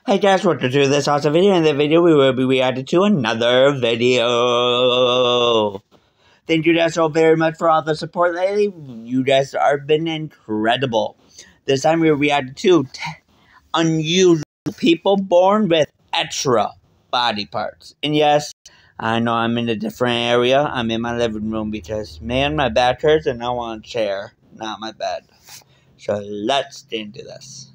Hey guys, welcome to this awesome video. In the video, we will be reacting to another video. Thank you guys so very much for all the support lately. You guys have been incredible. This time we're reacting to unusual people born with extra body parts. And yes, I know I'm in a different area. I'm in my living room because, man, my back hurts and I want a chair, not my bed. So let's get into this.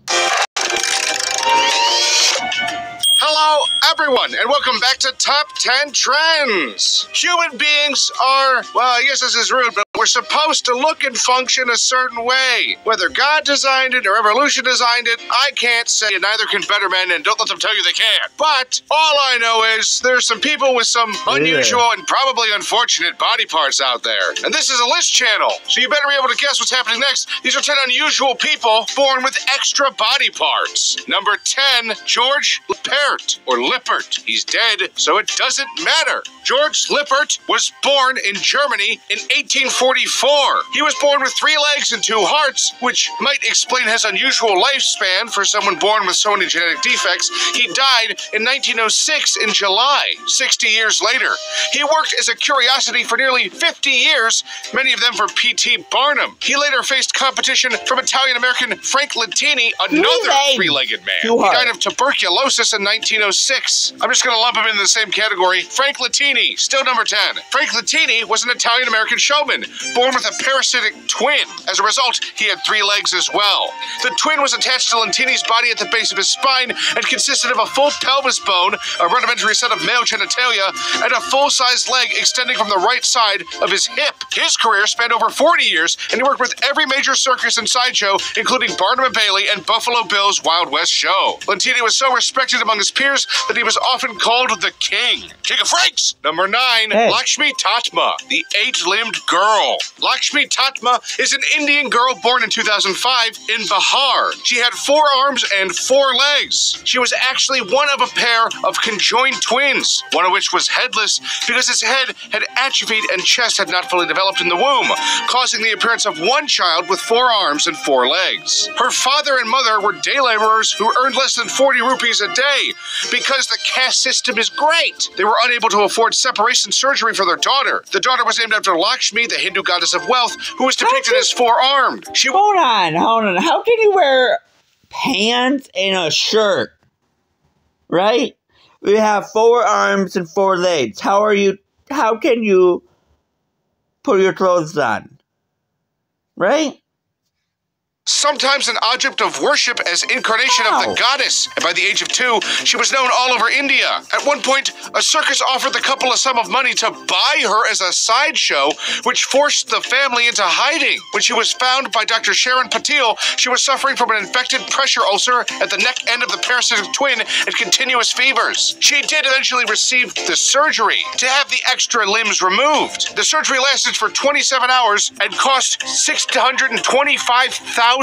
Hello, everyone, and welcome back to Top 10 Trends. Human beings are, well, I guess this is rude, but we're supposed to look and function a certain way. Whether God designed it or evolution designed it, I can't say, and neither can better men, and don't let them tell you they can't. But all I know is there's some people with some unusual and probably unfortunate body parts out there. And this is a list channel, so you better be able to guess what's happening next. These are 10 unusual people born with extra body parts. Number 10, George Lippert, or Lippert. He's dead, so it doesn't matter. George Lippert was born in Germany in 1844. He was born with 3 legs and 2 hearts, which might explain his unusual lifespan for someone born with so many genetic defects. He died in 1906 in July, 60 years later. He worked as a curiosity for nearly 50 years, many of them for P.T. Barnum. He later faced competition from Italian-American Frank Latini, another 3-legged man. He died of tuberculosis in 1906. I'm just going to lump him into the same category. Frank Latini, still number 10. Frank Latini was an Italian-American showman, born with a parasitic twin. As a result, he had 3 legs as well. The twin was attached to Latini's body at the base of his spine and consisted of a full pelvis bone, a rudimentary set of male genitalia, and a full-sized leg extending from the right side of his hip. His career spanned over 40 years, and he worked with every major circus and sideshow, including Barnum and Bailey and Buffalo Bill's Wild West show. Latini was so respected among his peers that he was often called the King. King of Franks! Number 9, Lakshmi Tatma, the 8-limbed girl. Lakshmi Tatma is an Indian girl born in 2005 in Bihar. She had 4 arms and 4 legs. She was actually one of a pair of conjoined twins, one of which was headless because his head had atrophied and chest had not fully developed in the womb, causing the appearance of one child with 4 arms and 4 legs. Her father and mother were day laborers who earned less than 40 rupees a day. Because the caste system is great, they were unable to afford separation surgery for their daughter. The daughter was named after Lakshmi, the Hindu goddess of wealth, who was depicted as 4-armed. Hold on. How can you wear pants and a shirt? Right? We have 4 arms and 4 legs. How can you put your clothes on? Right? Sometimes an object of worship as incarnation of the goddess, and by the age of 2, she was known all over India. At one point, a circus offered the couple a sum of money to buy her as a sideshow, which forced the family into hiding. When she was found by Dr. Sharon Patil, she was suffering from an infected pressure ulcer at the neck end of the parasitic twin and continuous fevers. She did eventually receive the surgery to have the extra limbs removed. The surgery lasted for 27 hours and cost $625,000.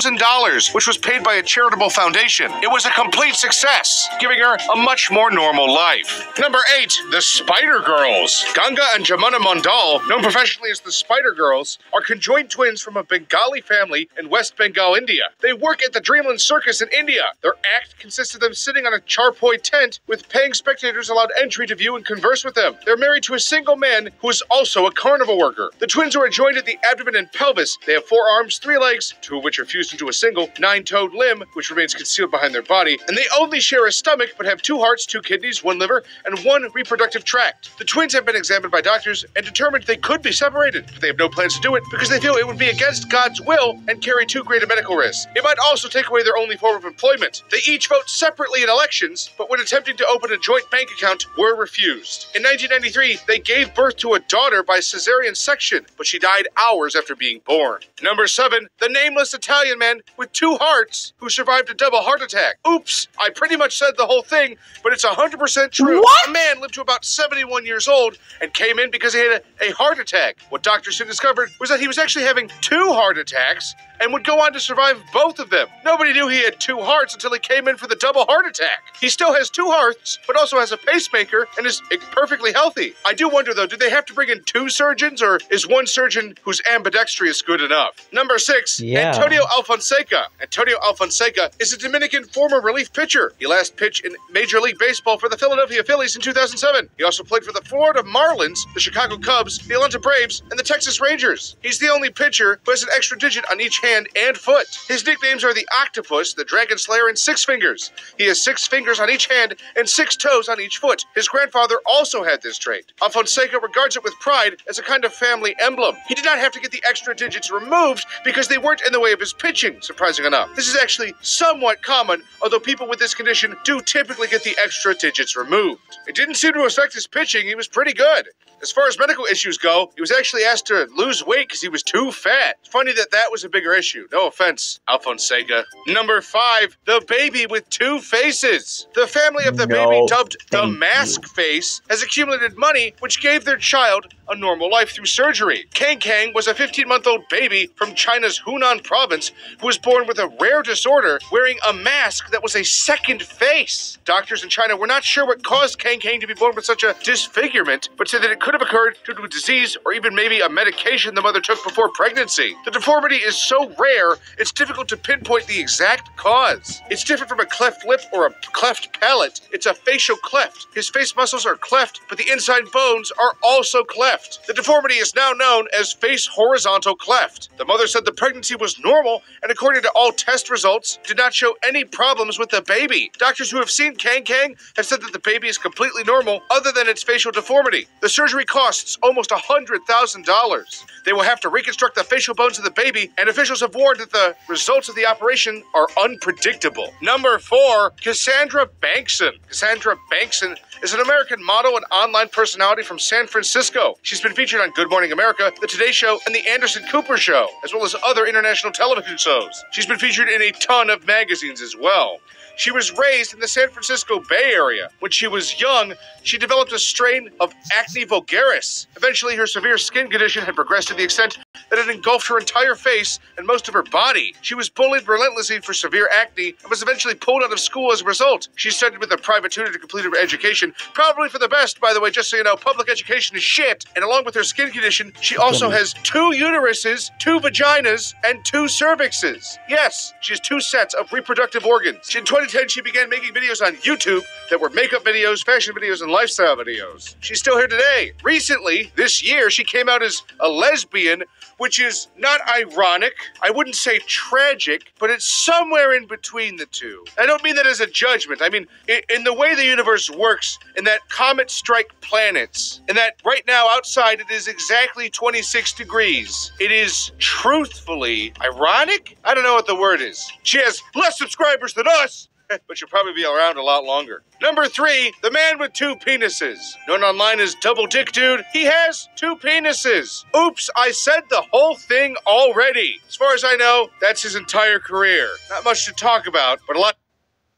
Which was paid by a charitable foundation. It was a complete success, giving her a much more normal life. Number 8, the Spider Girls. Ganga and Jamuna Mandal, known professionally as the Spider Girls, are conjoined twins from a Bengali family in West Bengal, India. They work at the Dreamland Circus in India. Their act consists of them sitting on a charpoy tent with paying spectators allowed entry to view and converse with them. They're married to a single man who is also a carnival worker. The twins are joined at the abdomen and pelvis. They have 4 arms, 3 legs, 2 of which are fused into a single 9-toed limb, which remains concealed behind their body, and they only share a stomach but have 2 hearts, 2 kidneys, 1 liver, and 1 reproductive tract. The twins have been examined by doctors and determined they could be separated, but they have no plans to do it because they feel it would be against God's will and carry too great a medical risk. It might also take away their only form of employment. They each vote separately in elections, but when attempting to open a joint bank account, were refused. In 1993, they gave birth to a daughter by cesarean section, but she died hours after being born. Number 7, the nameless Italian man with 2 hearts who survived a double heart attack. Oops, I pretty much said the whole thing, but it's 100% true. What? A man lived to about 71 years old and came in because he had a heart attack. What doctors soon discovered was that he was actually having 2 heart attacks and would go on to survive both of them. Nobody knew he had 2 hearts until he came in for the double heart attack. He still has 2 hearts, but also has a pacemaker and is perfectly healthy. I do wonder, though, do they have to bring in 2 surgeons, or is one surgeon who's ambidextrous good enough? Number 6, Antonio Alfonseca. Antonio Alfonseca is a Dominican former relief pitcher. He last pitched in Major League Baseball for the Philadelphia Phillies in 2007. He also played for the Florida Marlins, the Chicago Cubs, the Atlanta Braves, and the Texas Rangers. He's the only pitcher who has an extra digit on each hand and foot. His nicknames are the Octopus, the Dragon Slayer, and 6 Fingers. He has 6 fingers on each hand and 6 toes on each foot. His grandfather also had this trait. Alfonseca regards it with pride as a kind of family emblem. He did not have to get the extra digits removed because they weren't in the way of his pitching, surprising enough. This is actually somewhat common, although people with this condition do typically get the extra digits removed. It didn't seem to affect his pitching. He was pretty good. As far as medical issues go, he was actually asked to lose weight because he was too fat. It's funny that that was a bigger issue. No offense, Alfonseca. Number 5, the baby with 2 faces. The family of the baby, dubbed the mask face, has accumulated money which gave their child a normal life through surgery. Kang Kang was a 15-month-old baby from China's Hunan province who was born with a rare disorder wearing a mask that was a second face. Doctors in China were not sure what caused Kang Kang to be born with such a disfigurement, but said that it could have occurred due to a disease or even maybe a medication the mother took before pregnancy. The deformity is so rare, it's difficult to pinpoint the exact cause. It's different from a cleft lip or a cleft palate. It's a facial cleft. His face muscles are cleft, but the inside bones are also cleft. The deformity is now known as face horizontal cleft. The mother said the pregnancy was normal, and according to all test results, did not show any problems with the baby. Doctors who have seen Kang Kang have said that the baby is completely normal other than its facial deformity. The surgery costs almost $100,000. They will have to reconstruct the facial bones of the baby, and officials have warned that the results of the operation are unpredictable. Number 4, Cassandra Bankson. Cassandra Bankson is an American model and online personality from San Francisco. She's been featured on Good Morning America, The Today Show, and The Anderson Cooper Show, as well as other international television shows. She's been featured in a ton of magazines as well. She was raised in the San Francisco Bay Area. When she was young, she developed a strain of acne vulgaris. Eventually, her severe skin condition had progressed to the extent that it engulfed her entire face and most of her body. She was bullied relentlessly for severe acne and was eventually pulled out of school as a result. She studied with a private tutor to complete her education, probably for the best, by the way, just so you know. Public education is shit. And along with her skin condition, she also has 2 uteruses, 2 vaginas, and 2 cervixes. Yes, she has 2 sets of reproductive organs. In 2010, she began making videos on YouTube that were makeup videos, fashion videos, and lifestyle videos. She's still here today. Recently, this year, she came out as a lesbian, which is not ironic. I wouldn't say tragic, but it's somewhere in between the two. I don't mean that as a judgment. I mean, in the way the universe works, in that comets strike planets, and that right now outside it is exactly 26 degrees. It is truthfully ironic? I don't know what the word is. She has less subscribers than us, but she'll probably be around a lot longer. Number 3, the man with 2 penises. Known online as Double Dick Dude, he has 2 penises. Oops, I said the whole thing already. As far as I know, that's his entire career. Not much to talk about, but a lot.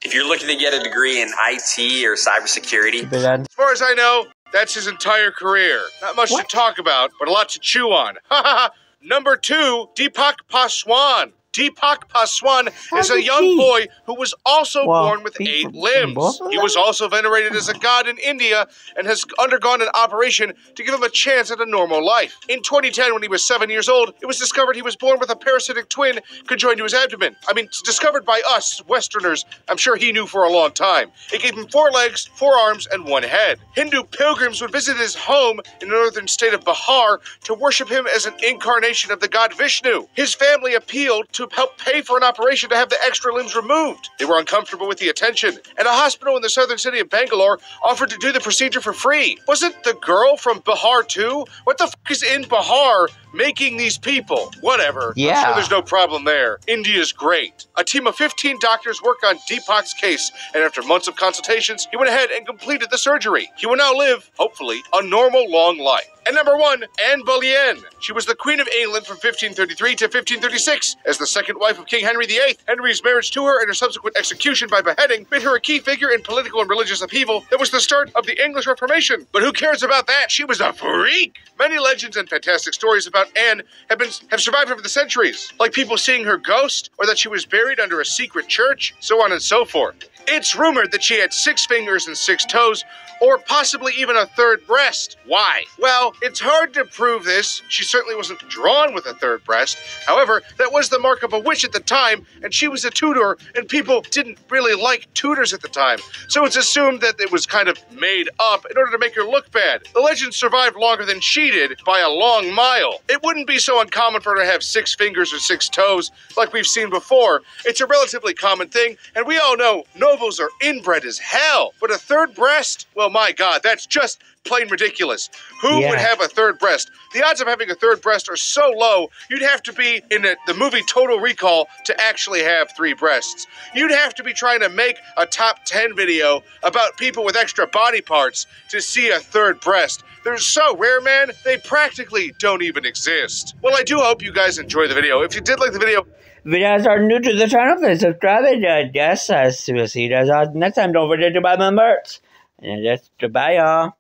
If you're looking to get a degree in IT or cybersecurity, as far as I know, that's his entire career. Not much to talk about, but a lot to chew on. Number 2, Deepak Paswan. Deepak Paswan is a young boy who was also born with 8 limbs. He was also venerated as a god in India and has undergone an operation to give him a chance at a normal life. In 2010, when he was 7 years old, it was discovered he was born with a parasitic twin conjoined to his abdomen. I mean, it's discovered by us, Westerners. I'm sure he knew for a long time. It gave him 4 legs, 4 arms, and 1 head. Hindu pilgrims would visit his home in the northern state of Bihar to worship him as an incarnation of the god Vishnu. His family appealed to help pay for an operation to have the extra limbs removed. They were uncomfortable with the attention, and a hospital in the southern city of Bangalore offered to do the procedure for free. Wasn't the girl from Bihar too? What the f*** is in Bihar making these people? Whatever. Yeah. I'm sure there's no problem there. India's great. A team of 15 doctors worked on Deepak's case, and after months of consultations, he went ahead and completed the surgery. He will now live, hopefully, a normal long life. And number 1, Anne Boleyn. She was the Queen of England from 1533 to 1536. As the the second wife of King Henry VIII. Henry's marriage to her and her subsequent execution by beheading made her a key figure in political and religious upheaval that was the start of the English Reformation. But who cares about that? She was a freak! Many legends and fantastic stories about Anne have survived over the centuries, like people seeing her ghost, or that she was buried under a secret church, so on and so forth. It's rumored that she had 6 fingers and 6 toes, or possibly even a third breast. Why? Well, it's hard to prove this. She certainly wasn't drawn with a third breast. However, that was the mark of a witch at the time, and she was a Tudor, and people didn't really like Tudors at the time. So it's assumed that it was kind of made up in order to make her look bad. The legend survived longer than she did by a long mile. It wouldn't be so uncommon for her to have 6 fingers or 6 toes like we've seen before. It's a relatively common thing, and we all know nobles are inbred as hell. But a third breast? Well, my God, that's just plain ridiculous. Who would have a third breast? The odds of having a third breast are so low, you'd have to be in the movie Total Recall to actually have 3 breasts. You'd have to be trying to make a top 10 video about people with extra body parts to see a third breast. They're so rare, man, they practically don't even exist. Well, I do hope you guys enjoy the video. If you did like the video, if you guys are new to the channel, please subscribe and we'll see you guys next time. Don't forget to buy my merch. And just goodbye, y'all.